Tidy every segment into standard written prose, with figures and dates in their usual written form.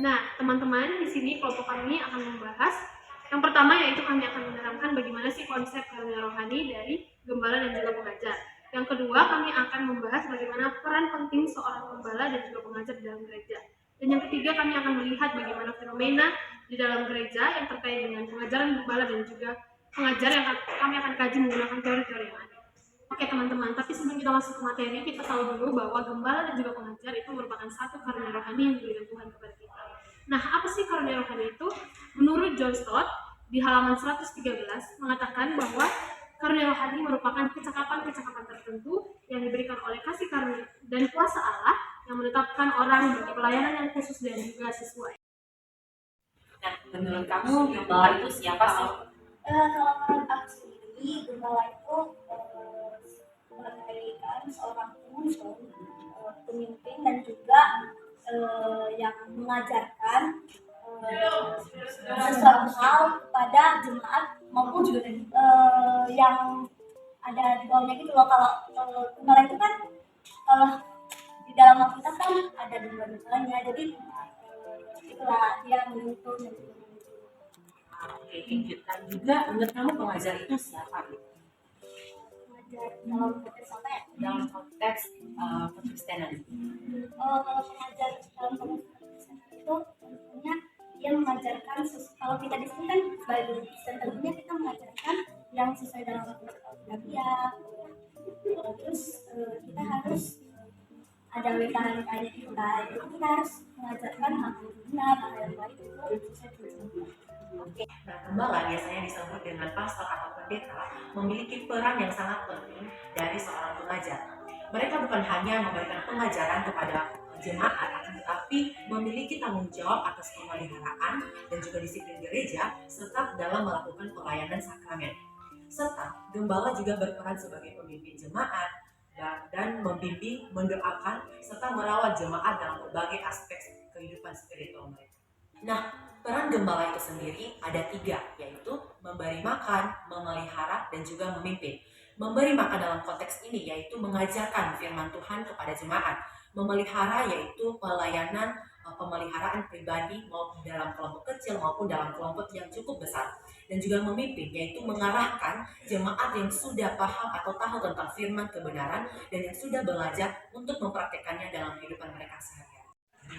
Nah, teman-teman, di sini kelompok kami akan membahas yang pertama, yaitu kami akan menerangkan bagaimana sih konsep karunia rohani dari gembala dan juga pengajar. Yang kedua, kami akan membahas bagaimana peran penting seorang gembala dan juga pengajar di dalam gereja. Dan yang ketiga, kami akan melihat bagaimana fenomena di dalam gereja yang terkait dengan pengajaran gembala dan juga pengajar yang kami akan kaji menggunakan teori-teori yang ada. Oke teman-teman, tapi sebelum kita masuk ke materi, kita tahu dulu bahwa gembala dan juga pengajar itu merupakan satu karunia rohani yang diberikan Tuhan kepada kita. Nah, apa sih karunia rohani itu? Menurut John Stott, di halaman 113 mengatakan bahwa karunia rohani merupakan kecakapan-kecakapan tertentu yang diberikan oleh kasih karunia dan kuasa Allah yang menetapkan orang bagi pelayanan yang khusus dan juga sesuai. Nah, menurut kamu gembala itu siapa sih? Kalau menurut aku sendiri, gembala itu bagaikan seorang pemimpin dan juga yang mengajarkan sesuatu hal kepada jemaat maupun juga yang ada di bawahnya gitu loh. Kalau gembala itu kan kalau di dalam Alkitab kan ada domba-dombanya, jadi itulah dia menuntun. Oke, dan juga menurut kamu pengajar itu siapa? Pengajar dalam konteks apa ya? Dalam konteks Kekristenan. Kalau pengajar dalam konteks Kekristenan itu tentunya dia mengajarkan kalau kita di sini kan sebagai Kristen tentunya kita mengajarkan yang sesuai dalam Alkitab. Terus kita harus ada WKN-nya kita, jadi kita harus mengajarkan hal yang benar, hal yang baik itu sesuai dengan. Oke, nah gembala biasanya disebut dengan pastor atau pendeta memiliki peran yang sangat penting dari seorang pengajar. Mereka bukan hanya memberikan pengajaran kepada jemaat, tetapi memiliki tanggung jawab atas pemeliharaan dan juga disiplin gereja serta dalam melakukan pelayanan sakramen. Serta gembala juga berperan sebagai pemimpin jemaat dan membimbing, mendoakan serta merawat jemaat dalam berbagai aspek kehidupan spiritual mereka. Nah, peran gembala itu sendiri ada 3, yaitu memberi makan, memelihara, dan juga memimpin. Memberi makan dalam konteks ini yaitu mengajarkan firman Tuhan kepada jemaat. Memelihara yaitu pelayanan pemeliharaan pribadi maupun dalam kelompok kecil maupun dalam kelompok yang cukup besar. Dan juga memimpin yaitu mengarahkan jemaat yang sudah paham atau tahu tentang firman kebenaran dan yang sudah belajar untuk mempraktikkannya dalam kehidupan mereka sehari-hari.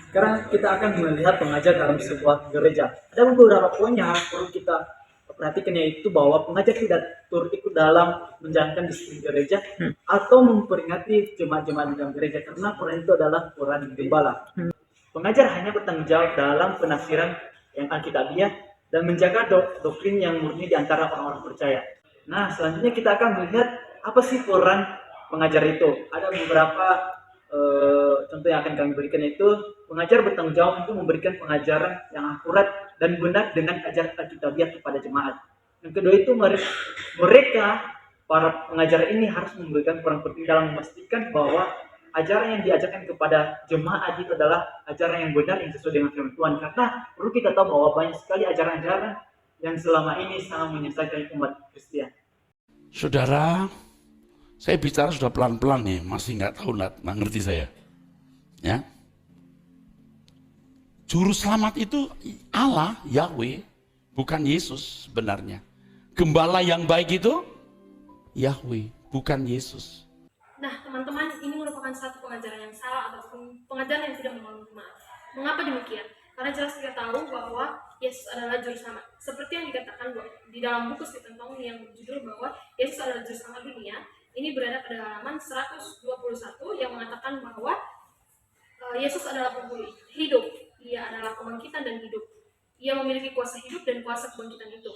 Sekarang kita akan melihat pengajar dalam sebuah gereja. Ada beberapa poin yang perlu kita perhatikan, yaitu bahwa pengajar tidak turut ikut dalam menjalankan disiplin gereja atau memperingati jemaat-jemaat di dalam gereja, karena peran itu adalah peran gembala. Pengajar hanya bertanggung jawab dalam penafsiran yang alkitabiah dan menjaga doktrin yang murni di antara orang-orang percaya. Nah, selanjutnya kita akan melihat apa sih peran pengajar itu. Ada beberapa contoh yang akan kami berikan, yaitu pengajar bertanggung jawab untuk memberikan pengajaran yang akurat dan benar dengan ajaran alkitabiah kepada jemaat. Yang kedua itu mereka para pengajar ini harus memberikan peran penting dalam memastikan bahwa ajaran yang diajarkan kepada jemaat itu adalah ajaran yang benar yang sesuai dengan firman Tuhan. Karena perlu kita tahu bahwa banyak sekali ajaran-ajaran yang selama ini sangat menyesatkan umat Kristen. Saudara, saya bicara sudah pelan-pelan nih, masih nggak ngerti saya. Ya, Juru selamat itu Allah, Yahweh, bukan Yesus sebenarnya. Gembala yang baik itu Yahweh, bukan Yesus. Nah, teman-teman, ini merupakan satu pengajaran yang salah ataupun pengajaran yang tidak membangun jemaat. Mengapa demikian? Karena jelas kita tahu bahwa Yesus adalah juru selamat. Seperti yang dikatakan di dalam buku Stephen Tong yang berjudul bahwa Yesus adalah juru selamat dunia. Ini berada pada halaman 121 yang mengatakan bahwa Yesus adalah pembuli hidup. Ia adalah kebangkitan dan hidup. Ia memiliki kuasa hidup dan kuasa kebangkitan itu.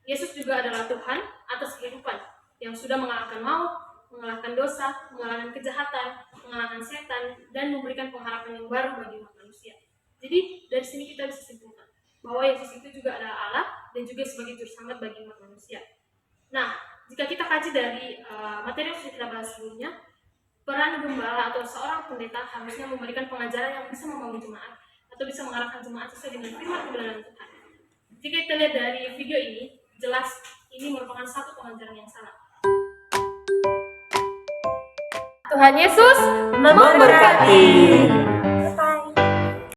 Yesus juga adalah Tuhan atas kehidupan yang sudah mengalahkan maut, mengalahkan dosa, mengalahkan kejahatan, mengalahkan setan, dan memberikan pengharapan yang baru bagi umat manusia. Jadi dari sini kita bisa simpulkan bahwa Yesus itu juga adalah Allah dan juga sebagai juru selamat bagi umat manusia. Nah, jika kita kaji dari materi yang sudah kita bahas sebelumnya, peran gembala atau seorang pendeta harusnya memberikan pengajaran yang bisa membangun jemaat atau bisa mengarahkan jemaat sesuai dengan firman kebenaran Tuhan. Jika kita lihat dari video ini, jelas ini merupakan satu pengajaran yang salah. Tuhan Yesus memberkati.